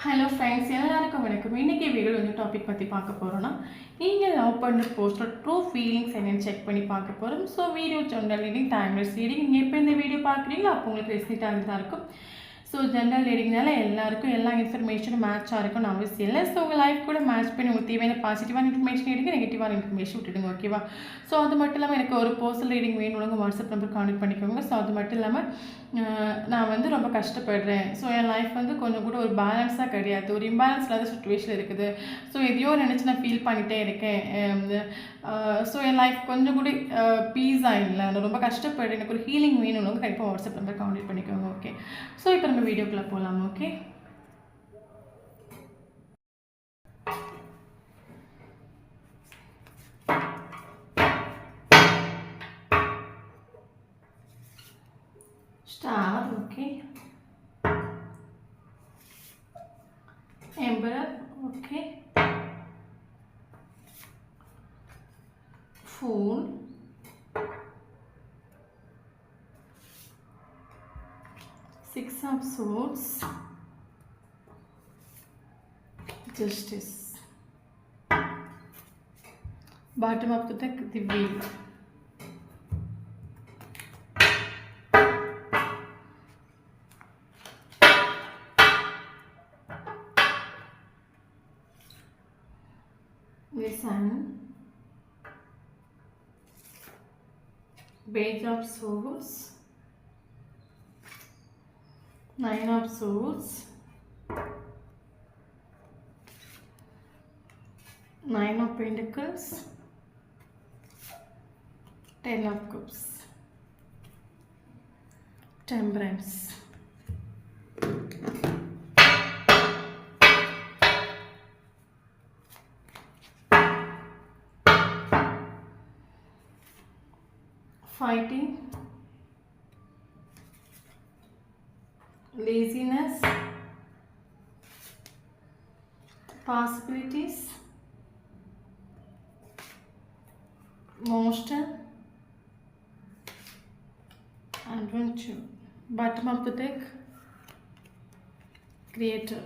Hello friends, எல்லாருக்கும் வணக்கம். இன்றைக்கி வீடியோ வந்து டாபிக் பற்றி பார்க்க போகிறோன்னா, நீங்கள் லவ் பண்ண போஸ்டர் ட்ரூ ஃபீலிங்ஸ் என்னென்னு செக் பண்ணி பார்க்க போகிறோம். So video general reading, timeless reading. நீங்கள் எப்போ இந்த வீடியோ பார்க்குறீங்களோ அப்போ உங்களுக்கு ரெசிட்டாக தான் இருக்கும். ஸோ ஜென்ரல் ரீடிங்னால எல்லாருக்கும் எல்லா இன்ஃபர்மேஷனும் மேட்சாக இருக்கும்னு அவசியம் இல்லை. ஸோ உங்கள் லைஃப் கூட மேட்ச் பண்ணி உங்களுக்கு தேவையான பாசிட்டிவான இன்ஃபர்மேஷன் எடுங்க, நெகட்டிவான இன்ஃபர்மேஷன் விட்டுடுங்க. ஓகேவா? ஸோ அது மட்டும் இல்லாமல் எனக்கு ஒரு பர்சனல் ரீடிங் வேணும்னு வாட்ஸ்அப் நம்பர் கான்டெக்ட் பண்ணிக்கோங்க. ஸோ அது மட்டும் இல்லாமல் நான் வந்து ரொம்ப கஷ்டப்படுறேன். ஸோ என் லைஃப் வந்து கொஞ்சம் கூட ஒரு பேலன்ஸாக கிடையாது, ஒரு இம்பேலன்ஸ் இல்லாத சுச்சுவேஷன் இருக்குது. ஸோ எதையோ நினச்சி நான் ஃபீல் பண்ணிகிட்டே இருக்கேன். ஸோ என் லைஃப் கொஞ்சம் கூட பீஸாக இல்லை, நான் ரொம்ப கஷ்டப்படுறேன், எனக்கு ஒரு ஹீலிங் வேணும்னு கண்டிப்பாக வாட்ஸ்அப் நம்பர் கான்டெக்ட் பண்ணிக்கோங்க. ஓகே, ஸோ இப்போ நம்ம வீடியோக்குள்ளே போகலாம். Okay, Star, okay. Emperor, okay. Fool, Six of Swords, Justice. Bottom of the deck, the Wheel. The Sun, Page of Swords, Nine of Swords, Nine of Pentacles, Ten of Cups, Temperance. Fighting, laziness, possibilities, monster, adventure. Bottom of the deck, creator.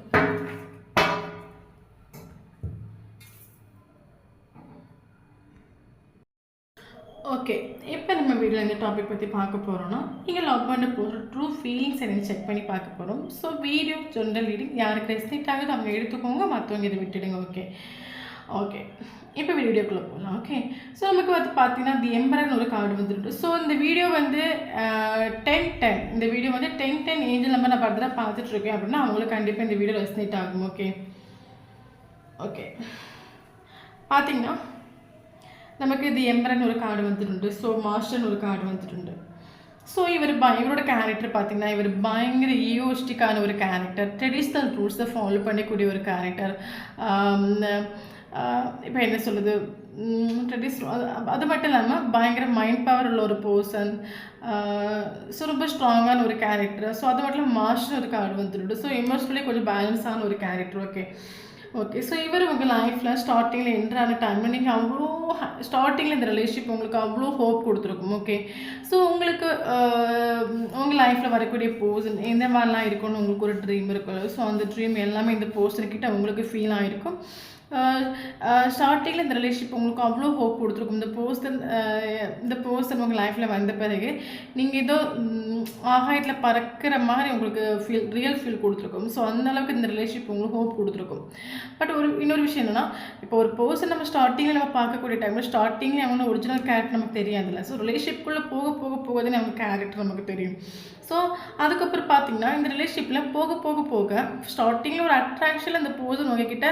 Okay, இப்போ நம்ம வீடியோவில் இந்த topic பற்றி பார்க்க போகிறோன்னா, நீங்கள் love பண்ண போகிற ட்ரூ ஃபீலிங்ஸ் என்னென்னு செக் பண்ணி பார்க்க போகிறோம். ஸோ வீடியோ ஜென்ரல் ரீடிங், யாருக்கு ரெஸ்னிட் ஆகுது அவங்க எடுத்துக்கோங்க, மற்றவங்க இதை விட்டுடுங்க. ஓகே ஓகே இப்போ வீடியோக்குள்ளே போகலாம். ஓகே, ஸோ நமக்கு வந்து பார்த்தீங்கன்னா தி எம்பரர்னு ஒரு கார்டு வந்துருக்கு. ஸோ இந்த வீடியோ வந்து 10-10, இந்த வீடியோ வந்து 10-10 ஏஞ்சல் நம்பர் நான் பர்தராக பார்த்துட்ருக்கேன் அப்படின்னா அவங்களுக்கு கண்டிப்பாக இந்த வீடியோ ரெஸ்னிட் ஆகும். ஓகே ஓகே பார்த்தீங்கன்னா நமக்கு இது எம்பரன் ஒரு கார்டு வந்துട്ടുണ്ട്. ஸோ மாஸ்டர்னு ஒரு கார்டு வந்துട്ടുണ്ട്. ஸோ இவரோட கேரக்டர் பார்த்திங்கன்னா இவர் பயங்கர ஈயோஸ்டிக்கான ஒரு கேரக்டர், ட்ரெடிஷ்னல் ரூல்ஸை ஃபாலோ பண்ணக்கூடிய ஒரு கேரக்டர். இப்போ என்ன சொல்லுது, அது மட்டும் இல்லாமல் பயங்கர மைண்ட் பவர் உள்ள ஒரு பர்சன். ஸோ ரொம்ப ஸ்ட்ராங்கான ஒரு கேரக்டர். ஸோ அது மட்டும் இல்லாமல் மாஸ்டர் ஒரு கார்டு வந்துട്ടുണ്ട്. ஸோ எமோஷ்னலி கொஞ்சம் பேலன்ஸான ஒரு கேரக்டர். ஓகே ஓகே ஸோ இவர் உங்கள் லைஃப்பில் ஸ்டார்டிங்கில் என்ட்ரான டைமில் நீங்கள் அவ்வளோ ஸ்டார்டிங்கில் இந்த ரிலேஷன்ஷிப் உங்களுக்கு அவ்வளோ ஹோப் கொடுத்துருக்கும். ஓகே, ஸோ உங்களுக்கு உங்கள் லைஃப்பில் வரக்கூடிய பர்சன் எந்த மாதிரிலாம் இருக்கும்னு உங்களுக்கு ஒரு ட்ரீம் இருக்குல்ல. ஸோ அந்த ட்ரீம் எல்லாமே இந்த பர்சன்கிட்ட உங்களுக்கு ஃபீல் ஆகிருக்கும். ஸ்டார்டிங்கில் இந்த ரிலேஷன்ஷிப் உங்களுக்கு அவ்வளோ ஹோப் கொடுத்துருக்கும். இந்த பர்சன் உங்கள் லைஃப்பில் வந்த பிறகு நீங்கள் ஏதோ ஆகாயத்தில் பறக்கிற மாதிரி உங்களுக்கு ரியல் ஃபீல் கொடுத்துருக்கும். ஸோ அந்தளவுக்கு இந்த ரிலேஷன்ஷிப் உங்களுக்கு ஹோப் கொடுத்துருக்கும். பட் இன்னொரு விஷயம் என்னென்னா, இப்போ ஒரு பர்சன் நம்ம ஸ்டார்டிங்கில் நம்ம பார்க்கக்கூடிய டைமில் ஸ்டார்டிங்கில் அவங்க ஒரிஜினல் கேரக்டர் நமக்கு தெரியாதுல்ல. ஸோ ரிலேஷன்ஷிப்புக்குள்ளே போகுதுன்னு அவங்க கேரக்டர் நமக்கு தெரியும். ஸோ அதுக்கப்புறம் பார்த்திங்கன்னா இந்த ரிலேஷன்ஷிப்பில் போக ஸ்டார்டிங்கில் ஒரு அட்ராக்ஷனில் அந்த பர்சன் உங்ககிட்ட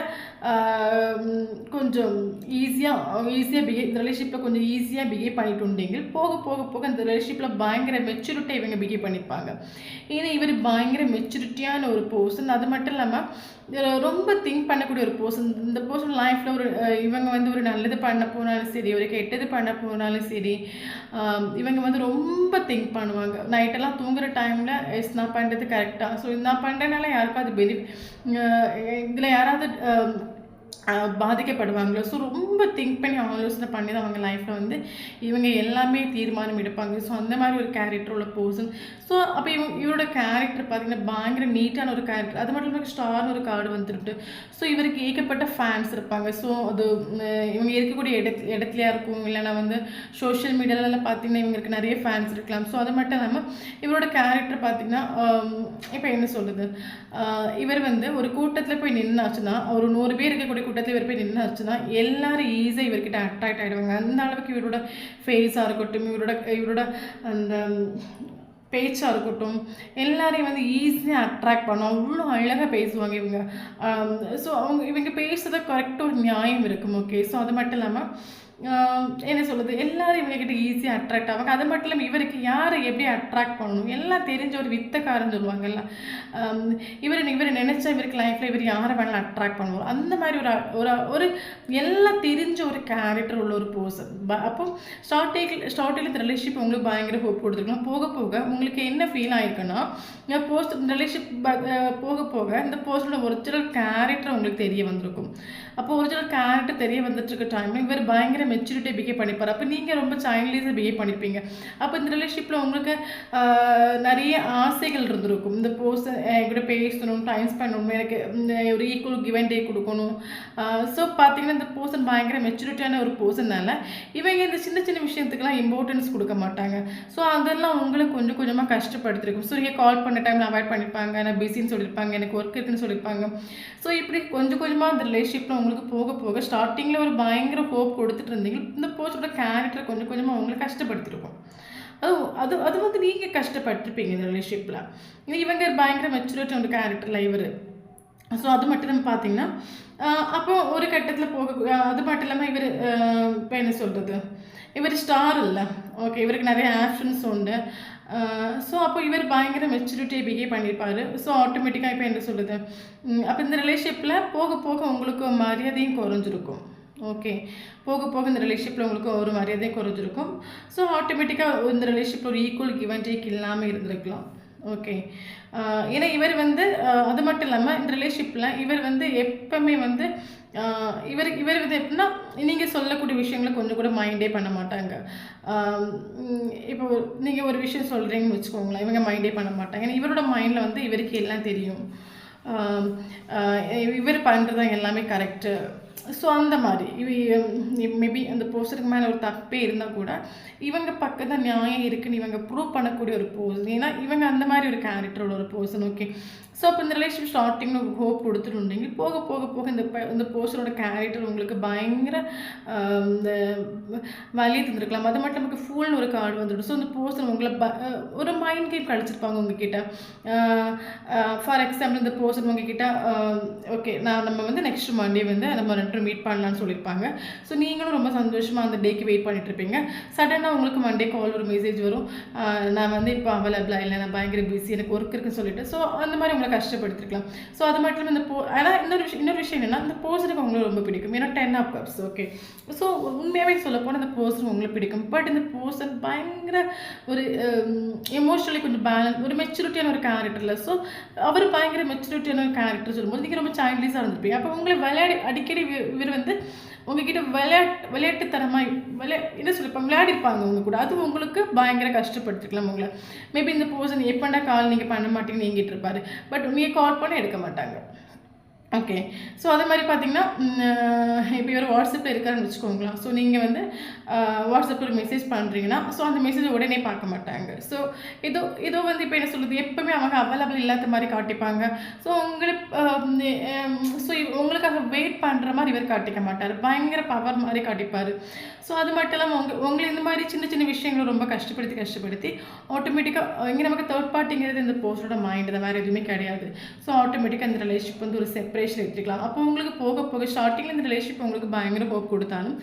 கொஞ்சம் ஈஸியாக இந்த ரிலேஷன்ஷிப்பில் கொஞ்சம் ஈஸியாக பிஹேவ் பண்ணிட்டு உண்டீங்க. போக இந்த ரிலேஷன்ஷிப்பில் பயங்கர மெச்சூரிட்டி இவங்க பிஹேவ் பண்ணியிருப்பாங்க. ஏன்னா இவர் பயங்கர மெச்சூரிட்டியான ஒரு பர்சன். அது மட்டும் இல்லாமல் ரொம்ப திங்க் பண்ணக்கூடிய ஒரு பர்சன். இந்த பர்சன் லைஃப்பில் இவங்க வந்து ஒரு நல்லது பண்ண போனாலும் சரி, ஒரு கெட்டது பண்ண போனாலும் சரி, இவங்க வந்து ரொம்ப திங்க் பண்ணுவாங்க. நைட்டெல்லாம் தூங்குற டைமில் நான் பண்ணுறது கரெக்டாக, ஸோ நான் பண்ணுறதுனால யாருக்கும் அது இதில் யாராவது பாதிக்கப்படுவாங்களோ. ஸோ ரொம்ப திங்க் பண்ணி ஆலோசனை பண்ணி தான் அவங்க லைஃப்பில் வந்து இவங்க எல்லாமே தீர்மானம் எடுப்பாங்க. ஸோ அந்த மாதிரி ஒரு கேரக்டர் உள்ள பர்சன். ஸோ அப்போ இவரோட கேரக்டர் பார்த்தீங்கன்னா பயங்கர நீட்டான ஒரு கேரக்டர். அது மட்டும் இல்லாமல் ஸ்டார்னு ஒரு கார்டு வந்துட்டு. ஸோ இவருக்கு ஏகப்பட்ட ஃபேன்ஸ் இருப்பாங்க. ஸோ அது இவங்க இருக்கக்கூடிய இடத்துலையா இருக்கும், இல்லைன்னா வந்து சோஷியல் மீடியாலலாம் பார்த்தீங்கன்னா இவங்களுக்கு நிறைய ஃபேன்ஸ் இருக்கலாம். ஸோ அது மட்டும் இல்லாமல் இவரோட கேரக்டர் பார்த்தீங்கன்னா இப்போ என்ன சொல்கிறது, இவர் வந்து ஒரு கூட்டத்தில் போய் நின்னாச்சுன்னா, ஒரு 100 பேர் இருக்கக்கூடிய கூட்டத்தில் இவர் போய் நின்னாச்சுன்னா எல்லாரும் ஈஸியாக இவர்கிட்ட அட்ராக்ட் ஆகிடுவாங்க. அந்த அளவுக்கு இவரோட ஃபேஸாக இருக்கட்டும், இவரோட அந்த பேச்சாக இருக்கட்டும், எல்லாரையும் வந்து ஈஸியாக அட்ராக்ட் பண்ணும். அவ்வளோ அழகாக பேசுவாங்க இவங்க. ஸோ இவங்க பேசுகிறத கரெக்டாக ஒரு நியாயம் இருக்கும். ஓகே. ஸோ அது மட்டும் இல்லாமல் என்ன சொல்கிறது, எல்லோரும் இவங்ககிட்ட ஈஸியாக அட்ராக்ட் ஆவாங்க. அது மட்டும் இல்லாமல் இவருக்கு யாரை எப்படி அட்ராக்ட் பண்ணணும் எல்லாம் தெரிஞ்ச ஒரு வித்தக்காரன்னு சொல்லுவாங்கல்ல. இவர் நினச்சா இவருக்கு லைஃப்பில் இவர் யாரை வேணாலும் அட்ராக்ட் பண்ணுவோம். அந்த மாதிரி ஒரு எல்லாம் தெரிஞ்ச ஒரு கேரக்டர் உள்ள ஒரு பர்சன். அப்போ ஸ்டார்டிங்கில் இந்த ரிலேஷன்ஷிப் உங்களுக்கு பயங்கர ஹோப் கொடுத்துருக்கலாம். போக போக உங்களுக்கு என்ன ஃபீல் ஆயிருக்குன்னா, ரிலேஷன்ஷிப் போக போக இந்த பர்சனோட ஒரிஜினல் கேரக்டர் உங்களுக்கு தெரிய வந்திருக்கும். அப்போ ஒரிஜினல் கேரக்டர் தெரிய வந்துட்டு இருக்க டைமில் இவர் பயங்கர மெச்சூரிட்டி பிஹேவ் பண்ணிப்பார். அப்போ நீங்கள் ரொம்ப சைல்ட்லீஸாக பிஹேவ் பண்ணியிருப்பீங்க. அப்போ இந்த ரிலேஷன்ஷிப்பில் உங்களுக்கு நிறைய ஆசைகள் இருந்திருக்கும். இந்த பர்சன் என்கிட்ட பேசணும், டைம் ஸ்பெண்ட் பண்ணணும், எனக்கு ஒரு ஈக்குவல் கிவ் அண்ட் டே கொடுக்கணும். ஸோ பார்த்தீங்கன்னா இந்த பர்சன் பயங்கர மெச்சூரிட்டியான ஒரு பர்சன்னால இவங்க இந்த சின்ன சின்ன விஷயத்துக்கெல்லாம் இம்பார்ட்டன்ஸ் கொடுக்க மாட்டாங்க. ஸோ அதெல்லாம் உங்களுக்கு கொஞ்சம் கொஞ்சமாக கஷ்டப்படுத்திருக்கும். ஸோ நீங்கள் கால் பண்ண டைமில் அவாய்ட் பண்ணியிருப்பாங்க, நான் பிஸின்னு சொல்லியிருப்பாங்க, எனக்கு ஒர்க் இருக்குன்னு சொல்லியிருப்பாங்க. ஸோ இப்படி கொஞ்சம் கொஞ்சமாக அந்த ரிலேஷன்ஷிப்பில் உங்களுக்கு போக போக ஸ்டார்டிங்கில் ஒரு பயங்கர ஹோப் கொடுத்துட்டு இருந்தீங்க. இந்த பர்சனோட கேரக்டர் கொஞ்சம் கொஞ்சமாக அவங்களை கஷ்டப்படுத்திருக்கும். அது அது வந்து நீங்கள் கஷ்டப்பட்டிருப்பீங்க இந்த ரிலேஷன்ஷிப்பில். இவங்க பயங்கர மெச்சூரிட்டி ஒரு கேரக்டரில் இவர். ஸோ அது மட்டும் நம்ம பார்த்தீங்கன்னா அப்போ ஒரு கட்டத்தில் அது மட்டும் இல்லாமல் இவர் இப்போ என்ன சொல்கிறது, இவர் ஸ்டார் இல்லை. ஓகே. இவருக்கு நிறைய ஆப்ஷன்ஸ் உண்டு. ஸோ அப்போ இவர் பயங்கர மெச்சூரிட்டியை பிஹேவ் பண்ணியிருப்பார். ஸோ ஆட்டோமேட்டிக்காக இப்போ என்ன சொல்கிறது, அப்போ இந்த ரிலேஷன்ஷிப்பில் போக போக உங்களுக்கு மரியாதையும் குறைஞ்சிருக்கும். ஓகே. போக போக இந்த ரிலேஷன்ஷிப்பில் உங்களுக்கு ஒரு மரியாதையும் குறைஞ்சிருக்கும். ஸோ ஆட்டோமேட்டிக்காக இந்த ரிலேஷன்ஷிப்பில் ஒரு ஈக்குவல் கிவ் அண்ட் டேக் இல்லாமல் இருந்திருக்கலாம். ஓகே. ஏன்னா இவர் வந்து அது மட்டும் இல்லாமல் இந்த ரிலேஷன்ஷிப்பில் இவர் வந்து எப்பவுமே வந்து இவர் வந்து எப்படின்னா நீங்கள் சொல்லக்கூடிய விஷயங்களை கொஞ்சம் கூட மைண்டே பண்ண மாட்டாங்க. இப்போ நீங்கள் ஒரு விஷயம் சொல்கிறீங்கன்னு வச்சுக்கோங்களேன், இவங்க மைண்டே பண்ண மாட்டாங்க. ஏன்னா இவரோட மைண்டில் வந்து இவருக்கு எல்லாம் தெரியும், இவர் பண்ணுறது எல்லாமே கரெக்டு. ஸோ அந்த மாதிரி மேபி அந்த பர்சனுக்கு மேலே ஒரு தப்பே இருந்தால் கூட இவங்க பக்கத்தில் நியாயம் இருக்குன்னு இவங்க ப்ரூவ் பண்ணக்கூடிய ஒரு பர்சன். ஏன்னா இவங்க அந்த மாதிரி ஒரு கேரக்டரோட ஒரு பர்சன். ஓகே. ஸோ அப்போ இந்த ரிலேஷன்ஷிப் ஸ்டார்டிங்கில் ஹோப் கொடுத்துருந்தீங்க. போக போக போக இந்த பர்சனோட கேரக்டர் உங்களுக்கு பயங்கர இந்த வலியை தந்துருக்கலாம். அது மட்டும் நமக்கு ஃபுல்னு ஒரு கார்டு வந்துடும். ஸோ இந்த பர்சன் உங்களை ஒரு மைண்ட் கேம் கழிச்சிருப்பாங்க உங்ககிட்ட. ஃபார் எக்ஸாம்பிள் இந்த பர்சன் உங்ககிட்ட ஓகே நம்ம வந்து நெக்ஸ்ட் மண்டே வந்து நம்ம 2 மீட் பண்ணலான்னு சொல்லியிருப்பாங்க. ஸோ நீங்களும் ரொம்ப சந்தோஷமாக அந்த டேக்கு வெயிட் பண்ணிட்டு இருப்பீங்க. சடனாக உங்களுக்கு மண்டே கால் ஒரு மெசேஜ் வரும், நான் வந்து இப்போ அவைலபிளாக இல்லை, நான் பயங்கர பிஸி, எனக்கு ஒர்க் இருக்குன்னு சொல்லிட்டு. ஸோ அந்த மாதிரி உங்களை கஷ்டப்படுத்திருக்கலாம். ஸோ அது மட்டும் இல்லாமல் ஆனால் இன்னொரு விஷயம் என்னென்னா இந்த பர்சனுக்கு உங்களுக்கு ரொம்ப பிடிக்கும். ஏன்னா 10 ஆஃப் கப்ஸ். ஓகே. ஸோ உண்மையாகவே சொல்ல போனால் இந்த பர்சன் உங்களுக்கு பிடிக்கும். பட் இந்த பர்சன் பயங்கர ஒரு எமோஷனலி கொஞ்சம் பேலன்ஸ், ஒரு மெச்சூரிட்டியான ஒரு கேரக்டரில். ஸோ அவர் பயங்கர மெச்சூரிட்டியான ஒரு கேரக்டர் சொல்லும்போது நீங்கள் ரொம்ப சைல்ட்லீஸாக இருந்திருப்பீங்க. அப்போ உங்களை அடிக்கடி இவர் வந்து உங்ககிட்ட விளையாட்டுத்தனமாக என்ன சொல்லியிருப்பாங்க, விளையாடிருப்பாங்க உங்க கூட. அது உங்களுக்கு பயங்கர கஷ்டப்படுத்திருக்கலாம் உங்களை. மேபி இந்த பர்சன் எப்படா கால் நீங்கள் பண்ண மாட்டீங்கன்னு நீங்கிட்டு இருப்பார். பட் நீங்கள் கால் பண்ண எடுக்க மாட்டாங்க. ஓகே. ஸோ அதே மாதிரி பார்த்தீங்கன்னா இப்போ இவர் வாட்ஸ்அப்பில் இருக்காருன்னு வச்சுக்கோங்களேன். ஸோ நீங்கள் வந்து வாட்ஸ்அப்பில் ஒரு மெசேஜ் பண்ணுறீங்கன்னா ஸோ அந்த மெசேஜை உடனே பார்க்க மாட்டாங்க. ஸோ இதோ வந்து இப்போ என்ன சொல்கிறது, எப்போவுமே அவங்க அவைலபிள் இல்லாத மாதிரி காட்டிப்பாங்க. ஸோ உங்களுக்காக வெயிட் பண்ணுற மாதிரி இவர் காட்டிக்க மாட்டார், பயங்கர பவர் மாதிரி காட்டிப்பார். ஸோ அது மட்டும் இல்லாமல் உங்களை இந்த மாதிரி சின்ன சின்ன விஷயங்களை ரொம்ப கஷ்டப்படுத்தி ஆட்டோமேட்டிக்காக இங்கே நமக்கு தேர்ட் பார்ட்டிங்கிறது இந்த பர்சனோட மைண்டு தான், வேறு எதுவுமே கிடையாது. ஸோ ஆட்டோமேட்டிக்காக இந்த ரிலேஷன்ஷிப் வந்து ஒரு செப்பரேஷன் எடுத்துக்கலாம். அப்போ உங்களுக்கு போக போக ஸ்டார்டிங்கில் இந்த ரிலேஷன்ஷிப் உங்களுக்கு பயங்கர ஹோப் கொடுத்தாலும்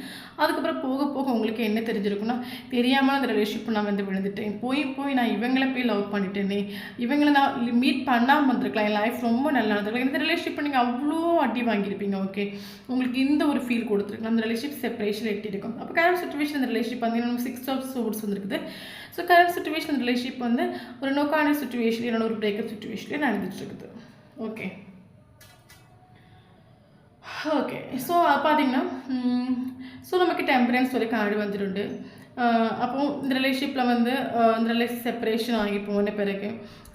அதுக்கப்புறம் போக போக உங்களுக்கு என்ன தெரிஞ்சிருக்குன்னா, தெரியாமல் அந்த ரிலேஷன்ஷிப் நான் வந்து விழுந்துட்டேன், போய் நான் இவங்களை போய் லவ் பண்ணிட்டேனே, இவங்களை நான் மீட் பண்ணாமல் வந்திருக்கலாம், என் லைஃப் ரொம்ப நல்லா இருந்திருக்கலாம், இந்த ரிலேஷன்ஷிப் நீங்கள் அவ்வளோ அடி வாங்கியிருப்பீங்க. ஓகே. உங்களுக்கு இந்த ஒரு ஃபீல் கொடுத்துருக்கலாம், அந்த ரிலேஷன்ஷிப் செப்பரேஷன் எட்டிருக்கும். அப்போ கரண்ட் சிச்சுவேஷன் இந்த ரிலேஷன்ஷிப் வந்து 6 ஆஃப் சோர்ஸ் வந்துருக்குது. ஸோ கரண்ட் சிச்சுவேஷன் ரிலேஷன்ஷிப் வந்து ஒரு நோக்கான சிச்சுவேஷன், இல்லைன்னா ஒரு பிரேக்கப் சிச்சுவேஷன்லேயே நடந்துட்டு இருக்குது. ஓகே. ஓகே. ஸோ பார்த்தீங்கன்னா நமக்கு டெம்பரன்ஸ் ஒரு கார்டு வந்துட்டு அப்போ இந்த ரிலேஷன்ஷிப்பில் வந்து இந்த ரிலேஷன் செப்பரேஷன் ஆகி போன பிறகு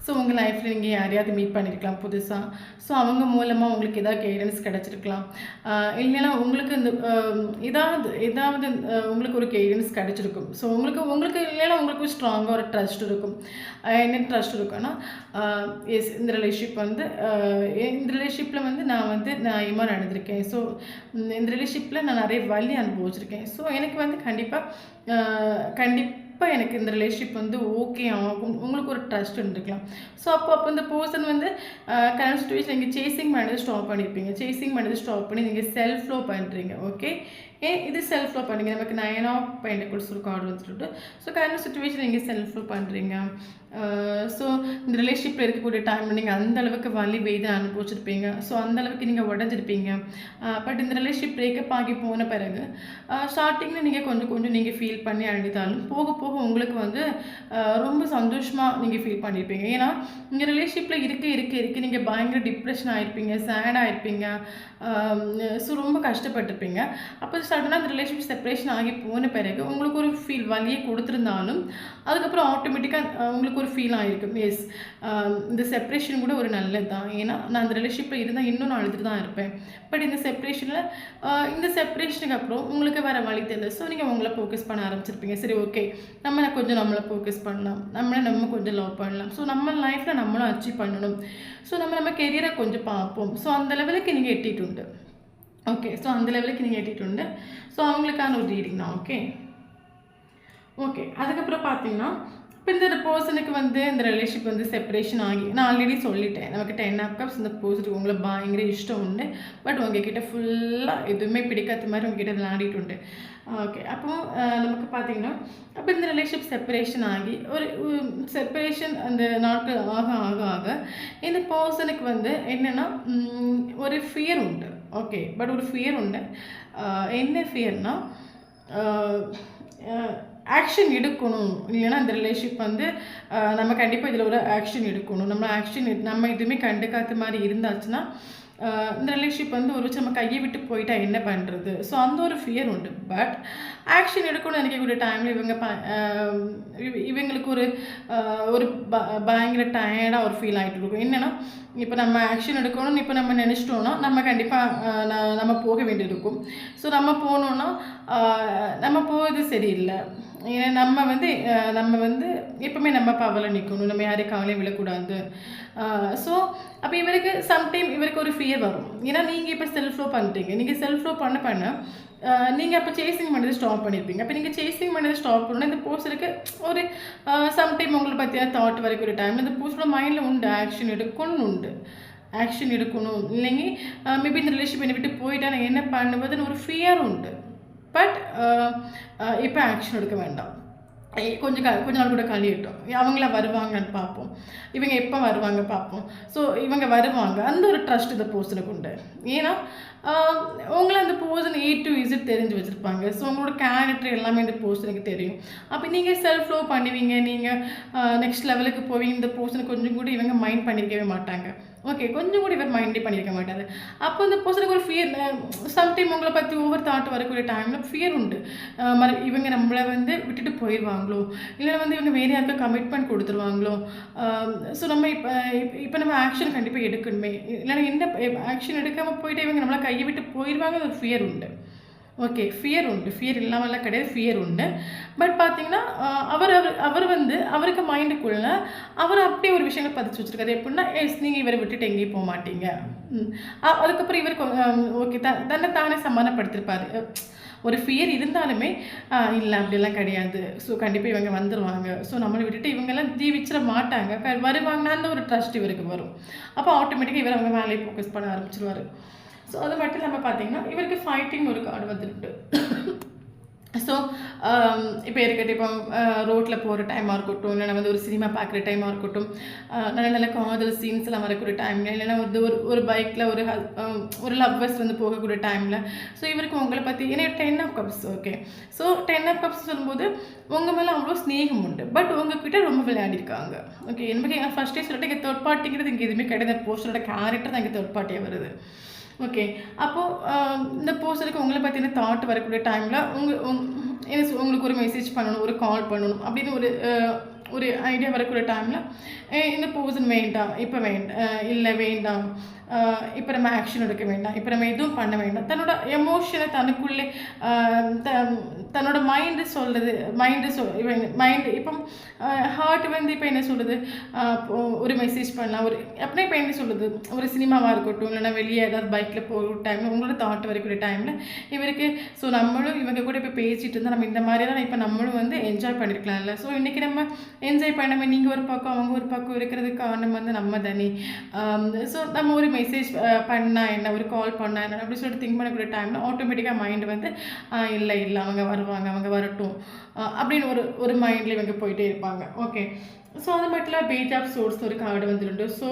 ஸோ உங்கள் லைஃப்பில் நீங்கள் யாரையாவது மீட் பண்ணியிருக்கலாம் புதுசாக. ஸோ அவங்க மூலமாக உங்களுக்கு ஏதாவது கைடன்ஸ் கிடச்சிருக்கலாம். இல்லைன்னா உங்களுக்கு இந்த ஏதாவது உங்களுக்கு ஒரு கைடன்ஸ் கிடச்சிருக்கும். ஸோ உங்களுக்கு இல்லைன்னா உங்களுக்கு ஸ்ட்ராங்காக ஒரு ட்ரஸ்ட் இருக்கும். என்ன ட்ரஸ்ட் இருக்குன்னா எஸ் இந்த ரிலேஷன்ஷிப்பில் வந்து நான் நியாயமாக நடந்திருக்கேன். ஸோ இந்த ரிலேஷன்ஷிப்பில் நான் நிறைய வலி அனுபவிச்சிருக்கேன். ஸோ எனக்கு வந்து கண்டிப்பாக எனக்கு இந்த ரிலேஷன்ஷிப் வந்து ஓகே ஆகும். உங்களுக்கு ஒரு ட்ரஸ்ட் இருந்துருக்கலாம். ஸோ அப்போ இந்த பர்சன் வந்து கரண்ட் சுச்சுவேஷன் நீங்கள் சேசிங் பண்ணது ஸ்டாப் பண்ணியிருப்பீங்க. சேசிங் பண்ணது ஸ்டாப் பண்ணி நீங்கள் செல்ஃப் லோ பண்ணுறீங்க. ஓகே, இது செல்ஃப் லோ பண்ணுறீங்க. நமக்கு 9 ஆஃப் பென்டக்கிள்ஸ் ஒரு கார்டு வந்துட்டு. ஸோ கரண்ட் சுச்சுவேஷன் நீங்கள் செல்ஃப் லோ பண்ணுறீங்க. ஸோ இந்த ரிலேஷன்ஷிப்பில் இருக்கக்கூடிய டைமில் நீங்கள் அந்தளவுக்கு வலி வேதனை அனுபவிச்சிருப்பீங்க. ஸோ அந்தளவுக்கு நீங்கள் உடஞ்சிருப்பீங்க. பட் இந்த ரிலேஷன்ஷிப் பிரேக்கப் ஆகி போன பிறகு ஸ்டார்டிங்கில் நீங்கள் கொஞ்சம் நீங்கள் ஃபீல் பண்ணி அழுதாலும் போக போக உங்களுக்கு வந்து ரொம்ப சந்தோஷமாக நீங்கள் ஃபீல் பண்ணியிருப்பீங்க. ஏன்னா இந்த ரிலேஷன்ஷிப்பில் இருக்க நீங்கள் பயங்கர டிப்ரெஷன் ஆகிருப்பீங்க, சேட் ஆகிருப்பீங்க. ஸோ ரொம்ப கஷ்டப்பட்டிருப்பீங்க. அப்போ சடனாக அந்த ரிலேஷன்ஷிப் செப்பரேஷன் ஆகி போன பிறகு உங்களுக்கு ஒரு ஃபீல் வலியை கொடுத்துருந்தாலும் அதுக்கப்புறம் ஆட்டோமேட்டிக்காக உங்களுக்கு ஒரு ஃபீல் ஆகிருக்கும். எஸ், இந்த செப்பரேஷன் கூட ஒரு நல்லது தான். ஏன்னா நான் அந்த ரிலேஷன்ஷிப்பில் இருந்தால் இன்னும் நான் அழுதுட்டு தான் இருப்பேன். பட் இந்த செப்பரேஷனுக்கு அப்புறம் உங்களுக்கு வேறு வழி தெரியல. ஸோ நீங்கள் உங்களை ஃபோக்கஸ் பண்ண ஆரம்பிச்சிருப்பீங்க. சரி, ஓகே, நம்மளை ஃபோக்கஸ் பண்ணலாம், நம்ம கொஞ்சம் லவ் பண்ணலாம். ஸோ நம்ம லைஃப்பில் நம்மளும் அச்சீவ் பண்ணணும். ஸோ நம்ம கெரியரை கொஞ்சம் பார்ப்போம். ஸோ அந்த லெவலுக்கு நீங்கள் எட்டிட்டு உண்டு. ஓகே, ஸோ அந்த லெவலுக்கு நீங்கள் எட்டிட்டு உண்டு. ஸோ அவங்களுக்கான ஒரு ரீடிங் தான். ஓகே, அதுக்கப்புறம் பார்த்தீங்கன்னா இப்போ இந்த பர்சனுக்கு வந்து இந்த ரிலேஷன்ஷிப் வந்து செப்பரேஷன் ஆகி நான் ஆல்ரெடி சொல்லிட்டேன். நமக்கு 10 ஆஃப் கப்ஸ் இந்த பர்சனுக்கு உங்களை பயங்கர இஷ்டம் உண்டு. பட் உங்ககிட்ட ஃபுல்லாக எதுவுமே பிடிக்காத மாதிரி உங்ககிட்ட விளையாடிட்டு உண்டு. ஓகே, அப்போ நமக்கு பார்த்தீங்கன்னா அப்போ இந்த ரிலேஷன்ஷிப் செப்பரேஷன் ஆகி ஒரு செப்பரேஷன் அந்த நாட்கள் ஆக இந்த பர்சனுக்கு வந்து என்னென்னா ஒரு ஃபியர் உண்டு. ஓகே, பட் ஒரு ஃபியர் உண்டு. என்ன ஃபியர்னால் ஆக்ஷன் எடுக்கணும். இல்லைன்னா இந்த ரிலேஷன்ஷிப் வந்து நம்ம கண்டிப்பாக இதில் ஒரு ஆக்ஷன் எடுக்கணும். நம்ம எதுவுமே கண்டுக்காத மாதிரி இருந்தாச்சுன்னா இந்த ரிலேஷன்ஷிப் வந்து ஒரு நம்ம கையை விட்டு போயிட்டா என்ன பண்ணுறது. ஸோ அந்த ஒரு ஃபியர் உண்டு. பட் ஆக்ஷன் எடுக்கணும்னு நினைக்கக்கூடிய டைமில் இவங்களுக்கு ஒரு பயங்கர டயர்டாக ஒரு ஃபீல் ஆகிட்டு இருக்கும். என்னென்னா இப்போ நம்ம ஆக்ஷன் எடுக்கணும்னு இப்போ நம்ம நினச்சிட்டோன்னா நம்ம கண்டிப்பாக நம்ம போக வேண்டியது இருக்கும். ஸோ நம்ம போனோன்னா நம்ம போகிறது சரியில்லை. ஏன்னா நம்ம வந்து எப்பவுமே நம்ம பவரில் நிற்கணும், நம்ம யாரையும் காலையும் விழக்கூடாது. ஸோ அப்போ இவருக்கு ஒரு ஃபியர் வரும். ஏன்னா நீங்கள் இப்போ செல்ஃப் லோ பண்ணுறீங்க. நீங்கள் செல்ஃப் லோ பண்ண நீங்கள் அப்போ சேசிங் பண்ணது ஸ்டாப் பண்ணியிருப்பீங்க. அப்போ நீங்கள் சேசிங் பண்ணது ஸ்டாப் பண்ணணும். இந்த பர்சனுக்கு ஒரு சம்டைம் உங்களை பற்றியா தாட் வரைக்கும் ஒரு டைம் இந்த பர்சனோட மைண்டில் உண்டு, ஆக்ஷன் எடுக்கணும் இல்லைங்க. மேபி இந்த ரிலேஷன்ஷிப் என்னை விட்டு போயிட்டா நான் என்ன பண்ணுவதுன்னு ஒரு ஃபியர் உண்டு. பட் இப்போ ஆக்ஷன் எடுக்க வேண்டாம். கொஞ்ச நாள் கூட கழியட்டும். அவங்கள வருவாங்கன்னு பார்ப்போம். இவங்க எப்போ வருவாங்க பார்ப்போம். ஸோ இவங்க வருவாங்க. அந்த ஒரு ட்ரஸ்ட் இந்த பர்சனுக்கு உண்டு. ஏன்னா உங்களை அந்த பர்சன் A to Z தெரிஞ்சு வச்சுருப்பாங்க. ஸோ உங்களோட கேரக்டர் எல்லாமே இந்த பர்சனுக்கு தெரியும். அப்போ நீங்கள் செல்ஃப் லோ பண்ணுவீங்க, நீங்கள் நெக்ஸ்ட் லெவலுக்கு போவீங்க. இந்த பர்சனுக்கு கொஞ்சம் கூட இவங்க மைண்ட் பண்ணியிருக்கவே மாட்டாங்க. ஓகே, கொஞ்சம் கூட இவர் மைண்டே பண்ணியிருக்க மாட்டார். அப்போ இந்த பர்சனுக்கு ஒரு ஃபியர், சம்டைம் உங்களை பற்றி ஓவர் தாட் வரக்கூடிய டைமில் ஃபியர் உண்டு. இவங்க நம்மளை வந்து விட்டுட்டு போயிடுவாங்களோ, இல்லை வந்து இவங்க வேறு யாருக்கும் கமிட்மெண்ட் கொடுத்துருவாங்களோ. ஸோ நம்ம இப்போ நம்ம ஆக்ஷன் கண்டிப்பாக எடுக்கணுமே, இல்லைன்னா என்ன ஆக்ஷன் எடுக்காமல் போயிட்டு இவங்க நம்மளை கையை விட்டு போயிடுவாங்க. ஒரு ஃபியர் உண்டு. ஓகே, ஃபியர் உண்டு. ஃபியர் இல்லாமல்லாம் கிடையாது, ஃபியர் உண்டு. பட் பார்த்தீங்கன்னா அவருக்கு மைண்டுக்குள்ள அவர் அப்படியே ஒரு விஷயங்கள் பதிச்சு வச்சுருக்காரு. எப்படின்னா நீங்கள் இவரை விட்டுட்டு எங்கேயும் போக மாட்டீங்க. அதுக்கப்புறம் இவருக்கு ஓகே தானே சமாதானப்படுத்திருப்பார். ஒரு ஃபியர் இருந்தாலுமே இல்லை அப்படிலாம் கிடையாது. ஸோ கண்டிப்பாக இவங்க வந்துடுவாங்க. ஸோ நம்மளை விட்டுட்டு இவங்கெல்லாம் ஜீவிச்சிட மாட்டாங்க, வருவாங்கன்னா அந்த ஒரு ட்ரஸ்ட் இவருக்கு வரும். அப்போ ஆட்டோமேட்டிக்காக இவர் அவங்க வேலையை ஃபோக்கஸ் பண்ண ஆரம்பிச்சிருவார். ஸோ அது மட்டும் இல்லாமல் பார்த்தீங்கன்னா இவருக்கு ஃபைட்டிங் ஒரு கார்டு வந்துருக்கு. ஸோ இப்போ இருக்கட்டும், இப்போ ரோட்டில் போகிற டைமாக இருக்கட்டும், இல்லைனா வந்து ஒரு சினிமா பார்க்குற டைமாக இருக்கட்டும், நல்ல காதல் சீன்ஸ்லாம் வரக்கூடிய டைமில், இல்லைனா வந்து ஒரு பைக்கில் ஒரு லவ்வர்ஸ் வந்து போகக்கூடிய டைமில். ஸோ இவருக்கு உங்களை பற்றி ஏன்னா 10 of cups. Okay, so 10 of cups சொல்லும்போது உங்கள் மேலே அவ்வளோ ஸ்நேகம் உண்டு. பட் உங்ககிட்ட ரொம்ப விளையாடிருக்காங்க. ஓகே, எனக்கு ஃபஸ்ட்டே சொல்லிட்டு இங்கே தேர்ட் பார்ட்டிங்கிறது இங்கே எதுவுமே கிடையாது. போஸ்டரோட கேரக்டர் தான் இங்கே தேர்ட் பார்ட்டியாக வருது. ஓகே. அப்போது இந்த பர்சனுக்கு உங்களை பற்றின தாட் வரக்கூடிய டைமில் உங்களுக்கு ஒரு மெசேஜ் பண்ணணும், ஒரு கால் பண்ணணும் அப்படின்னு ஒரு ஐடியா வரக்கூடிய டைமில் இந்த பர்சன் வேண்டாம், இப்போ இல்லை வேண்டாம், இப்போ நம்ம ஆக்ஷன் எடுக்க வேண்டாம், இப்போ நம்ம எதுவும் பண்ண வேண்டாம், தன்னோட எமோஷனை தனக்குள்ளே தன்னோட மைண்டு சொல்லுது. மைண்டு இப்போ ஹார்ட் வந்து இப்போ என்ன சொல்லுது, ஒரு மெசேஜ் பண்ணலாம், அப்படின்னா இப்போ என்ன சொல்லுது, ஒரு சினிமாவாக இருக்கட்டும், இல்லைனா வெளியே ஏதாவது பைக்கில் போகிற டைமில் உங்களோட தாட் வரக்கூடிய டைமில் இவருக்கு ஸோ நம்மளும் இவங்க கூட இப்போ பேசிகிட்டு இருந்தால் நம்ம இந்த மாதிரி தான் இப்போ நம்மளும் வந்து என்ஜாய் பண்ணியிருக்கலாம்ல. ஸோ இன்றைக்கி நம்ம என்ஜாய் பண்ணாமல் நீங்கள் ஒரு பக்கம் அவங்க ஒரு பக்கம் இருக்கிறதுக்கு காரணம் வந்து நம்ம தானே. ஸோ நம்ம ஒரு மெசேஜ் பண்ணால் என்ன, ஒரு கால் பண்ணால் என்ன அப்படி சொல்லிட்டு திங்க் பண்ணக்கூடிய டைமில் ஆட்டோமேட்டிக்காக மைண்டு வந்து இல்லை அவங்க வருவாங்க, அவங்க வரட்டும் அப்படின்னு ஒரு மைண்டில் இவங்க போயிட்டே இருப்பாங்க. ஓகே. ஸோ அது மட்டும் இல்லை பேஜ் ஆஃப் சோர்ஸ் ஒரு கார்டு வந்துருண்டு. ஸோ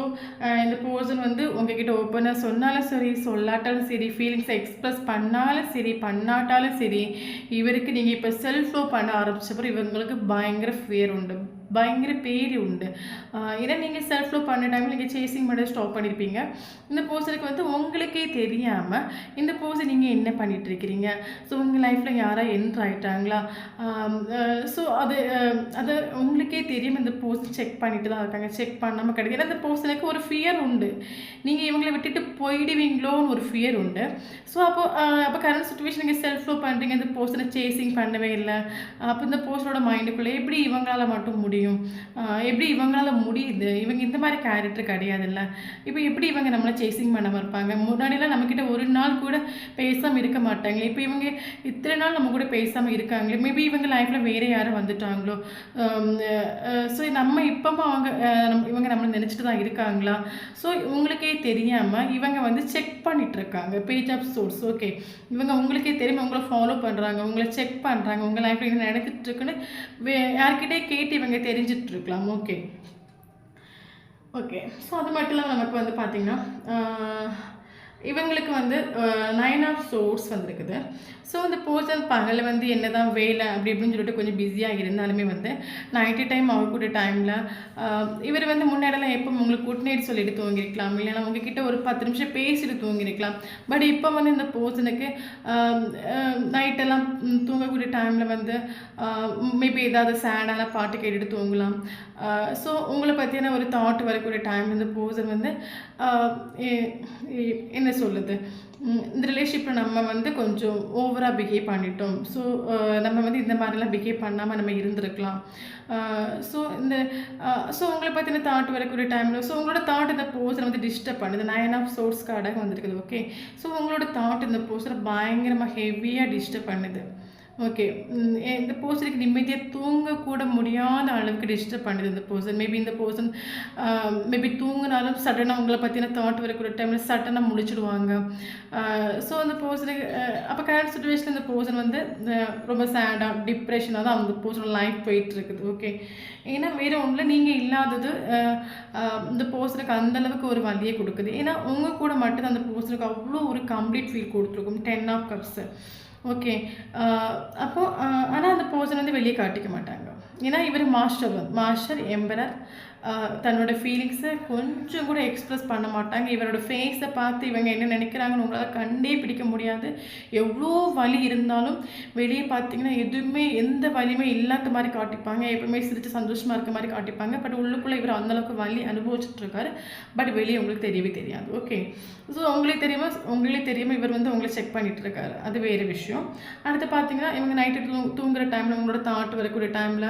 இந்த பர்சன் வந்து உங்ககிட்ட ஓப்பனாக சொன்னாலும் சரி, சொல்லாட்டாலும் சரி, ஃபீலிங்ஸை எக்ஸ்ப்ரெஸ் பண்ணாலும் சரி, பண்ணாட்டாலும் சரி, இவருக்கு நீங்கள் இப்போ செல்ஃப் லவ் பண்ண ஆரம்பிச்சப்பறம் இவங்களுக்கு பயங்கர ஃபியர் உண்டு, பயங்கர பேடி உண்டு. ஏன்னா நீங்கள் செல்ஃப் லவ் பண்ண டைமில் நீங்கள் சேசிங் பண்ண ஸ்டாப் பண்ணியிருப்பீங்க. இந்த பர்சனுக்கு வந்து உங்களுக்கே தெரியாமல் இந்த பர்சன் நீங்கள் என்ன பண்ணிகிட்ருக்கிறீங்க, ஸோ உங்கள் லைஃப்பில் யாராக என்ட்ரு ஆகிட்டாங்களா, ஸோ அது உங்களுக்கே தெரியும். இந்த பர்சன் செக் பண்ணிட்டு தான் இருக்காங்க, செக் பண்ணாமல் கிடையாது. ஏன்னா இந்த பர்சனுக்கு ஒரு ஃபியர் உண்டு, நீங்கள் இவங்களை விட்டுட்டு போயிடுவீங்களோன்னு ஒரு ஃபியர் உண்டு. ஸோ அப்போ கரண்ட் சுச்சுவேஷன் நீங்கள் செல்ஃப் லவ் பண்ணுறீங்க, இந்த பர்சனை சேசிங் பண்ணவே இல்லை. அப்போ இந்த பர்சனோட மைண்டுக்குள்ளே எப்படி இவங்களால் மட்டும் முடியும், எப்படி இவங்களால முடியுது, இவங்க இந்த மாதிரி கேரக்டர் கிடையாதுல்ல, இப்போ எப்படி இவங்க நம்மளை சேசிங் பண்ணாமல் இருப்பாங்க, முன்னாடிலாம் நம்மக்கிட்ட ஒரு நாள் கூட பேசாமல் இருக்க மாட்டாங்க, இப்போ இவங்க இத்தனை நாள் நம்ம கூட பேசாமல் இருக்காங்களே, மேபி இவங்க லைஃப்பில் வேறு யாரும் வந்துட்டாங்களோ, ஸோ நம்ம இப்போவும் இவங்க நம்மளை நினச்சிட்டு தான் இருக்காங்களா, ஸோ உங்களுக்கே தெரியாமல் இவங்க வந்து செக் பண்ணிகிட்ருக்காங்க பேஜ் ஆஃப் சோர்ஸ். ஓகே. இவங்க உங்களுக்கே தெரியும், உங்களை ஃபாலோ பண்ணுறாங்க, உங்களை செக் பண்ணுறாங்க, உங்கள் லைஃப்பில் என்ன நடந்துட்டுருக்குன்னு யார்கிட்டே கேட்டு இவங்க தெரிஞ்சிட்ருக்கலாம். ஓகே. ஸோ அது மட்டும் இல்லாமல் நமக்கு வந்து பார்த்திங்கன்னா இவங்களுக்கு வந்து 9 ஆஃப் சோர்ஸ் வந்துருக்குது. ஸோ இந்த பர்சன் பகலில் வந்து என்ன தான் வேலை அப்படி இப்படின்னு சொல்லிட்டு கொஞ்சம் பிஸியாக இருந்தாலுமே வந்து நைட்டு டைம் ஆகக்கூடிய டைமில் இவர் வந்து முன்னாடிலாம் எப்போ உங்களுக்கு குட் நைட் சொல்லிட்டு தூங்கிருக்கலாம், இல்லைன்னா உங்ககிட்ட ஒரு 10 நிமிஷம் பேசிட்டு தூங்கிருக்கலாம். பட் இப்போ வந்து இந்த பர்சனுக்கு நைட்டெல்லாம் தூங்கக்கூடிய டைமில் வந்து மேபி ஏதாவது சேடான பாட்டு கேட்டுட்டு தூங்கலாம். ஸோ உங்களை பற்றியான ஒரு தாட் வரக்கூடிய டைம் இந்த பர்சன் வந்து என்ன சொல்லுது, இந்த ரிலேஷன்ஷிப்பில் நம்ம வந்து கொஞ்சம் ஓவராக பிஹேவ் பண்ணிட்டோம், ஸோ நம்ம வந்து இந்த மாதிரிலாம் பிஹேவ் பண்ணாமல் நம்ம இருந்திருக்கலாம். ஸோ உங்களை பற்றின தாட் வரக்கூடிய டைமில் ஸோ உங்களோட தாட் இந்த பர்சனை வந்து டிஸ்டர்ப் பண்ணுது. 9 ஆஃப் சோர்ஸ் கார்டாக வந்துருக்குது. ஓகே. ஸோ உங்களோட தாட் இந்த பர்சனை பயங்கரமாக ஹெவியாக டிஸ்டர்ப் பண்ணுது. ஓகே. இந்த பர்சனுக்கு நிம்மதியாக தூங்கக்கூட முடியாத அளவுக்கு டிஸ்டர்ப் பண்ணுது இந்த பர்சன். மேபி இந்த பர்சன் மேபி தூங்கினாலும் சடனாக உங்களை பற்றின தாட் வரக்கூடிய டைமில் சடனாக முடிச்சுடுவாங்க. ஸோ அந்த பர்சனுக்கு அப்போ கரண்ட் சுச்சுவேஷன் இந்த பர்சன் வந்து ரொம்ப சேடாக டிப்ரெஷனாக தான் அந்த பர்சனோட லைஃப் போயிட்டுருக்குது. ஓகே. ஏன்னா வேறு ஒன்றில் நீங்கள் இல்லாதது இந்த பர்சனுக்கு அந்தளவுக்கு ஒரு வலியை கொடுக்குது. ஏன்னா உங்கள் கூட மட்டும்தான் அந்த பர்சனுக்கு அவ்வளோ ஒரு கம்ப்ளீட் ஃபீல் கொடுத்துருக்கும் 10 ஆஃப் கப்ஸு. ஓகே. அப்போது ஆனால் அந்த பர்சன் வந்து வெளியே காட்டிக்க மாட்டாங்க. ஏன்னா இவர் மாஸ்டர் எம்பரர். தன்னோட ஃபீலிங்ஸை கொஞ்சம் கூட எக்ஸ்ப்ரெஸ் பண்ண மாட்டாங்க. இவரோட ஃபேஸை பார்த்து இவங்க என்ன நினைக்கிறாங்கன்னு உங்களால் கண்டே பிடிக்க முடியாது. எவ்வளோ வலி இருந்தாலும் வெளியே பார்த்தீங்கன்னா எதுவுமே எந்த வலியுமே இல்லாத மாதிரி காட்டிப்பாங்க. எப்பவுமே சிரித்து சந்தோஷமாக இருக்க மாதிரி காட்டிப்பாங்க. பட் உள்ளுக்குள்ளே இவர் அந்தளவுக்கு வலி அனுபவிச்சுட்ருக்காரு. பட் வெளியே உங்களுக்கு தெரியவே தெரியாது. ஓகே. ஸோ உங்களே தெரியாமல் இவர் வந்து உங்களை செக் பண்ணிகிட்டு இருக்காரு. அது வேறு விஷயம். அடுத்து பார்த்தீங்கன்னா இவங்க நைட்டு தூங்குகிற டைமில் உங்களோட தாட் வரக்கூடிய டைமில்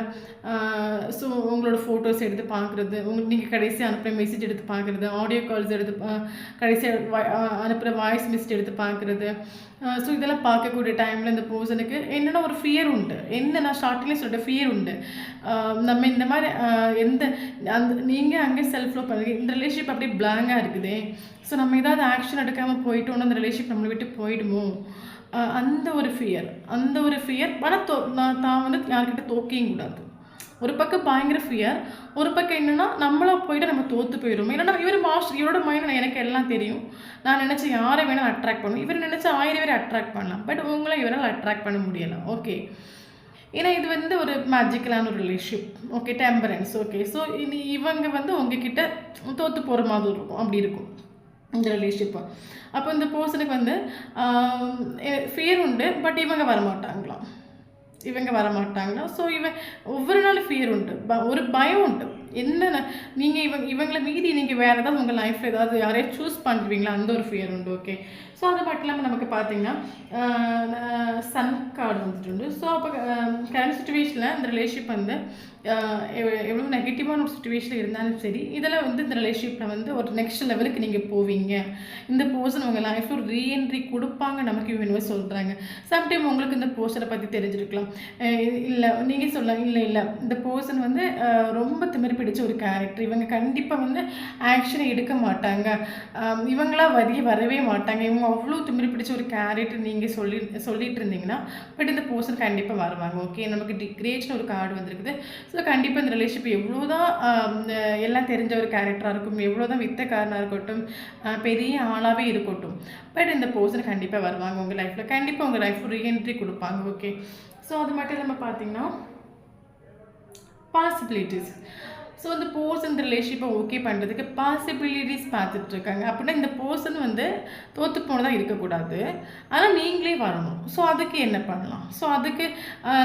ஸோ உங்களோட ஃபோட்டோஸ் எடுத்து பார்க்குறது, உங்களுக்கு நீங்கள் கடைசியாக அனுப்புகிற மெசேஜ் எடுத்து பார்க்குறது, ஆடியோ கால்ஸ் எடுத்து கடைசியாக அனுப்புகிற வாய்ஸ் மெசேஜ் எடுத்து பார்க்குறது. ஸோ இதெல்லாம் பார்க்கக்கூடிய டைமில் இந்த பர்சனுக்கு என்னென்னா ஒரு ஃபியர் உண்டு. என்ன நான் ஸ்டார்டிங்லேயே சொல்லிட்டேன், ஃபியர் உண்டு. நம்ம இந்த மாதிரி நீங்கள் அங்கே செல்ஃப் லவ் பண்ணுறீங்க, இந்த ரிலேஷன்ஷிப் அப்படியே பிளாங்காக இருக்குது. ஸோ நம்ம ஏதாவது ஆக்ஷன் எடுக்காமல் போயிட்டோன்னா அந்த ரிலேஷன்ஷிப் நம்மளை விட்டு போயிடுமோ, அந்த ஒரு ஃபியர். ஆனால் தான் வந்து யார்கிட்ட தோக்கவும் கூடாது. ஒரு பக்கம் பயங்கர ஃபியர், ஒரு பக்கம் என்னென்னா நம்மளா போய்ட்டு நம்ம தோற்று போயிடும். ஏன்னா இவரோட மைண்ட் எனக்கு எல்லாம் தெரியும், நான் நினச்ச யாரை வேணால் அட்ராக்ட் பண்ணும், இவர் நினச்ச 1000 பேரை அட்ராக்ட் பண்ணலாம். பட் உங்களை இவரால் அட்ராக்ட் பண்ண முடியலாம். ஓகே. ஏன்னா இது வந்து ஒரு மேஜிக்கலான ஒரு relationship. Okay. Temperance. Okay. So இவங்க வந்து உங்ககிட்ட தோற்று போகிற மாதிரி இருக்கும், அப்படி இருக்கும். இந்த ரிலேஷன்ஷிப்பு. அப்போ இந்த பர்சனுக்கு வந்து ஃபியர் உண்டு, பட் இவங்க வரமாட்டாங்களாம். ஸோ ஒவ்வொரு நாளும் ஃபியர் உண்டு, ஒரு பயம் உண்டு. என்னென்ன நீங்கள் இவங்கள மீதி நீங்கள் வேறு ஏதாவது உங்கள் லைஃப்பில் ஏதாவது யாரையும் சூஸ் பண்ணுறீங்களா, அந்த ஒரு ஃபியர் உண்டு. ஓகே, ஸோ அது மட்டும் இல்லாமல் நமக்கு பார்த்தீங்கன்னா சன் கார்டு வந்துட்டு உண்டு. ஸோ அப்போ கரண்ட் சுச்சுவேஷனில் இந்த ரிலேஷன்ஷிப் வந்து எவ்வளோ நெகட்டிவான ஒரு சுச்சுவேஷனில் இருந்தாலும் சரி, இதில் வந்து இந்த ரிலேஷன்ஷிப்பில் வந்து ஒரு நெக்ஸ்ட் லெவலுக்கு நீங்கள் போவீங்க. இந்த பர்சன் உங்கள் லைஃப்பில் ஒரு ரீஎன்ட்ரி கொடுப்பாங்க நமக்கு இவங்க சொல்கிறாங்க. சம்டைம் உங்களுக்கு இந்த பர்சனை பற்றி தெரிஞ்சிருக்கலாம், இல்லை நீங்கள் சொல்லலாம், இல்லை இந்த பர்சன் வந்து ரொம்ப திமிரு பிடிச்ச ஒரு கேரக்டர், இவங்க கண்டிப்பாக வந்து ஆக்ஷனை எடுக்க மாட்டாங்க, இவங்களா வரவே மாட்டாங்க, இவங்க அவ்வளோ திமிரு பிடிச்ச ஒரு கேரக்டர் நீங்கள் சொல்லிட்டு இருந்தீங்கன்னா, பட் இந்த பர்சன் கண்டிப்பாக வருவாங்க. ஓகே, நமக்கு கிரேட்னு ஒரு கார்டு வந்திருக்குது. ஸோ கண்டிப்பாக இந்த ரிலேஷன்ஷிப் எவ்வளோ தான் எல்லாம் தெரிஞ்ச ஒரு கேரக்டராக இருக்கும், எவ்வளோ தான் வித்தக்காரனாக இருக்கட்டும், பெரிய ஆளாகவே இருக்கட்டும், பட் இந்த பர்சன் கண்டிப்பாக வருவாங்க உங்கள் லைஃப்பில், கண்டிப்பாக உங்கள் லைஃப்பில் ரீஎன்ட்ரி கொடுப்பாங்க. ஓகே, ஸோ அது மட்டும் இல்லாமல் பார்த்தீங்கன்னா பாசிபிலிட்டிஸ். ஸோ இந்த பர்சன் இந்த ரிலேஷன்ஷிப்பை ஓகே பண்ணுறதுக்கு பாசிபிலிட்டிஸ் பார்த்துட்ருக்காங்க. அப்படின்னா இந்த பர்சன் வந்து தோற்று போனதாக இருக்கக்கூடாது, ஆனால் நீங்களே வரணும். ஸோ அதுக்கு என்ன பண்ணலாம்? ஸோ அதுக்கு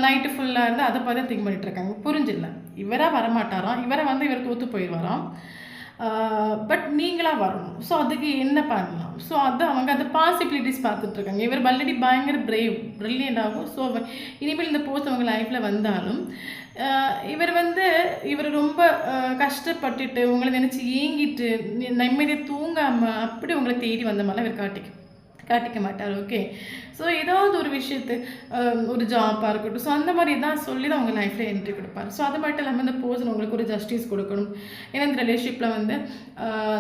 நைட்டு ஃபுல்லாக இருந்து அதை பார்த்து திங்க் பண்ணிகிட்ருக்காங்க. புரிஞ்சிடல, இவராக வரமாட்டாராம், இவர் தோற்று போயிடுவாராம், பட் நீங்களாக வரணும். ஸோ அதுக்கு என்ன பண்ணலாம்? ஸோ அவங்க அந்த பாசிபிலிட்டிஸ் பார்த்துட்ருக்காங்க. இவர் ஆல்ரெடி பயங்கர ப்ரில்லியண்ட் ஆகும். ஸோ இனிமேல் இந்த போஸ்ட் அவங்க லைஃப்பில் வந்தாலும் இவர் ரொம்ப கஷ்டப்பட்டுட்டு உங்களை நினச்சி ஏங்கிட்டு நிம்மதியாக தூங்காமல் அப்படி உங்களை தேடி வந்த மாதிரிலாம் இவர் காட்டிக்க மாட்டார். ஓகே, ஸோ ஏதாவது ஒரு விஷயத்து ஒரு ஜாப்பாக இருக்கட்டும், ஸோ அந்த மாதிரி தான் சொல்லி தான் அவங்க லைஃப்பில் என்ட்ரி கொடுப்பார். ஸோ அது மட்டும் இல்லாமல் இந்த பர்சன் உங்களுக்கு ஒரு ஜஸ்டிஸ் கொடுக்கணும். ஏன்னா இந்த ரிலேஷன்ஷிப்பில் வந்து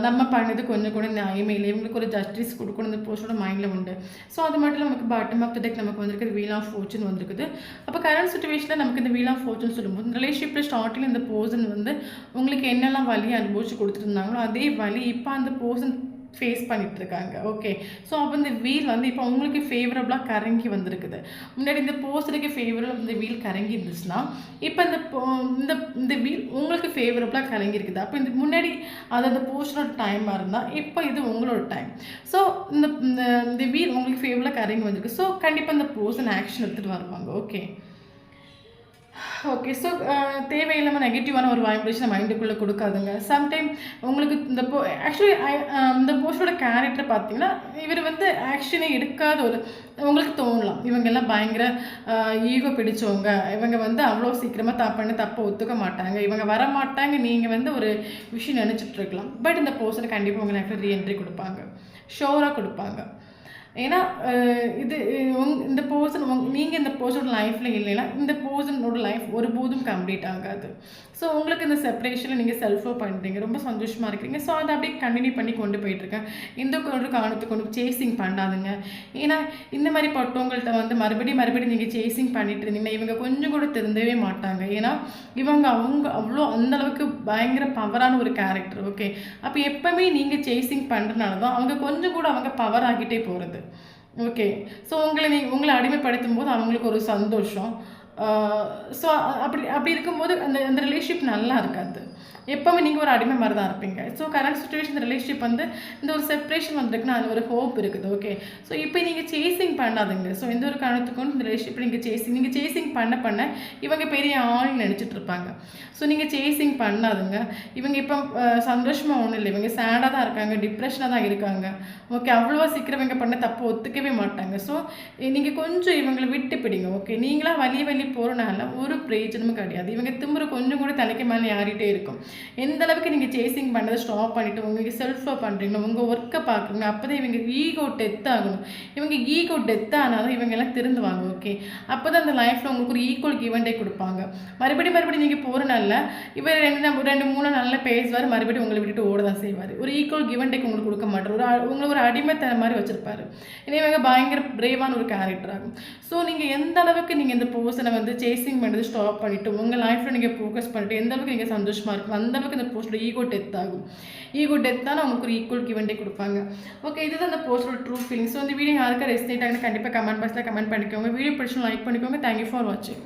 நம்ம பண்ணது கொஞ்சம் கூட நியாயமே இல்லை, இவங்களுக்கு ஒரு ஜஸ்டிஸ் கொடுக்கணும் இந்த பர்சனோட மைண்டில் உண்டு. ஸோ அது மட்டும் இல்லாமல் நமக்கு பாட்டம் ஆஃப் த டெக் நமக்கு வந்திருக்குது வீல் ஆஃப் ஃபோர்ச்சூன் வந்திருக்குது. அப்போ கரண்ட் சுச்சுவேஷனில் நமக்கு இந்த வீல் ஆஃப் ஃபோர்ச்சூன் சொல்லும்போது இந்த ரிலேஷன்ஷிப்பில் ஸ்டார்டிங்கில் இந்த பர்சன் வந்து உங்களுக்கு என்னெல்லாம் வழி அனுபவிச்சு கொடுத்துருந்தாங்களோ அதே வழி இப்போ அந்த பர்சன் ஃபேஸ் பண்ணிகிட்ருக்காங்க. ஓகே, ஸோ அப்போ இந்த வீல் வந்து இப்போ உங்களுக்கு ஃபேவரபுளாக கரங்கி வந்திருக்குது. முன்னாடி இந்த போஸ்டருக்கு ஃபேவரபுளாக இந்த வீல் கரங்கி இருந்துச்சுன்னா இப்போ இந்த வீல் உங்களுக்கு ஃபேவரபுளாக கரங்கி இருக்குது. அப்போ இந்த முன்னாடி அது அந்த போஸ்டரோட டைமாக இருந்தால் இப்போ இது உங்களோட டைம். ஸோ இந்த வீல் உங்களுக்கு ஃபேவரபுளாக கரங்கி வந்திருக்கு. ஸோ கண்டிப்பாக இந்த பர்சன் ஆக்ஷன் எடுத்துகிட்டு வருவாங்க. ஓகே, ஸோ தேவையில்லாமல் நெகட்டிவான ஒரு வைப்ரேஷன் மைண்டுக்குள்ளே கொடுக்காதுங்க. சம்டைம் உங்களுக்கு ஆக்சுவலி இந்த போஸ்டோட கேரக்டர் பார்த்தீங்கன்னா இவர் வந்து ஆக்ஷனே எடுக்காத உங்களுக்கு தோணலாம், இவங்கெல்லாம் பயங்கர ஈகோ பிடிச்சவங்க, இவங்க வந்து அவ்வளோ சீக்கிரமாக தப்பை ஒத்துக்க மாட்டாங்க, இவங்க வர மாட்டாங்க, நீங்கள் வந்து ஒரு விஷயம் நினச்சிட்டு இருக்கலாம். பட் இந்த பர்சனை கண்டிப்பாக உங்கள் லைஃப்பில் ரீஎன்ட்ரி கொடுப்பாங்க, ஷோராக கொடுப்பாங்க. ஏன்னா இந்த பர்சன் நீங்கள் இந்த பர்சனோட லைஃப்பில் இல்லைன்னா இந்த பர்சனோட லைஃப் ஒருபோதும் கம்ப்ளீட் ஆகாது. ஸோ உங்களுக்கு இந்த செப்பரேஷனில் நீங்கள் செல்ஃபோ பண்ணுறீங்க, ரொம்ப சந்தோஷமாக இருக்கிறீங்க. ஸோ அதை அப்படியே கண்டினியூ பண்ணி கொண்டு போயிட்டுருக்கேன். இந்த ஒரு காரணத்தை கொண்டு சேசிங் பண்ணாதுங்க. ஏன்னா இந்த மாதிரி பட்டவங்கள்ட்ட வந்து மறுபடியும் நீங்கள் சேசிங் பண்ணிட்டு இருந்தீங்கன்னா இவங்க கொஞ்சம் கூட திருந்தவே மாட்டாங்க. ஏன்னா அவங்க அவ்வளோ அந்தளவுக்கு பயங்கர பவரான ஒரு கேரக்டர். ஓகே, அப்போ எப்போவுமே நீங்கள் சேசிங் பண்ணுறதுனால தான் அவங்க கொஞ்சம் கூட பவர் ஆகிட்டே போகிறது. ஓகே, ஸோ உங்களை அடிமைப்படுத்தும் போது அவங்களுக்கு ஒரு சந்தோஷம். ஸோ அப்படி இருக்கும்போது அந்த ரிலேஷன்ஷிப் நல்லா இருக்காது. எப்போவுமே நீங்கள் ஒரு அடிமை மாதிரி தான் இருப்பீங்க. ஸோ கரண்ட் சுச்சுவேஷன் ரிலேஷன்ஷிப் வந்து இந்த ஒரு செப்பரேஷன் வந்திருக்குன்னா அது ஒரு ஹோப் இருக்குது. ஓகே, ஸோ இப்போ நீங்கள் சேசிங் பண்ணாதுங்க. ஸோ எந்த ஒரு காரணத்துக்கும் இந்த ரிலேஷன்ஷிப் நீங்கள் சேசிங் பண்ண இவங்க பெரிய ஆள் நினச்சிட்டு இருப்பாங்க. ஸோ நீங்கள் சேசிங் பண்ணாதுங்க. இவங்க இப்போ சந்தோஷமாக ஒன்றும் இல்லை, இவங்க சேடாக தான் இருக்காங்க, டிப்ரெஷனாக தான் இருக்காங்க. ஓகே, அவ்வளோவா சீக்கிரம் இவங்க பண்ண தப்பு ஒத்துக்கவே மாட்டாங்க. ஸோ நீங்கள் கொஞ்சம் இவங்களை விட்டு பிடிங்க. ஓகே, நீங்களாம் வழி போகிறனால ஒரு பிரயோஜனமும் கிடையாது. இவங்க திமுறை கொஞ்சம் கூட தலைக்கு மேலே யாரிட்டே இருக்கும். எந்த அளவுக்கு நீங்கள் சேசிங் பண்ணதை ஸ்டாப் பண்ணிவிட்டு உங்களுக்கு செல்ஃபாக பண்ணுறீங்களோ, உங்கள் ஒர்க்கை பார்க்குறீங்க, அப்போ தான் இவங்க ஈகோ டெத் ஆகணும். இவங்க ஈகோ டெத் ஆனாலும் இவங்க எல்லாம் திருந்துவாங்க. ஓகே, அப்போ தான் அந்த லைஃப்பில் உங்களுக்கு ஒரு ஈக்குவல் கிவன் டே கொடுப்பாங்க. மறுபடியும் நீங்கள் போகிறனால இவர் 2-3 நல்லா பேசுவார், மறுபடியும் உங்களை விட்டுட்டு ஓட தான் செய்வார். ஒரு ஈக்குவல் கிவன் டேக்கு உங்களுக்கு கொடுக்க மாட்டார். உங்களை ஒரு அடிமைத்தன மாதிரி வச்சுருப்பாரு. ஏன்னா இவங்க பயங்கர பிரேவான ஒரு கேரக்டர் ஆகும். ஸோ நீங்கள் எந்த அளவுக்கு நீங்கள் இந்த பர்சனை வந்து சேசிங் பண்ணுறது ஸ்டாப் பண்ணிவிட்டு உங்கள் லைஃப்பில் நீங்கள் ஃபோக்கஸ் பண்ணிட்டு எந்த அளவுக்கு நீங்கள் சந்தோஷமாக இருக்கும் அந்த அளவுக்கு இந்த போஸ்டோட ஈகோ டெத் ஆகும். ஈகோ டெத் தான் அவங்களுக்கு ஒரு ஈக்குவல் கிவன் டே கொடுப்பாங்க. ஓகே, இதுதான் அந்த போஸ்டோட ட்ரூ ஃபீலிங். ஸோ இந்த வீடியோ யாருக்கா ரெசினேட் ஆகுன்னு கண்டிப்பாக கமெண்ட் பாக்ஸில் கமெண்ட் பண்ணிக்கோங்க. வீடியோ பிடிச்சி லைக் பண்ணிக்கோங்க. தேங்க்யூ ஃபார் வாட்சிங்.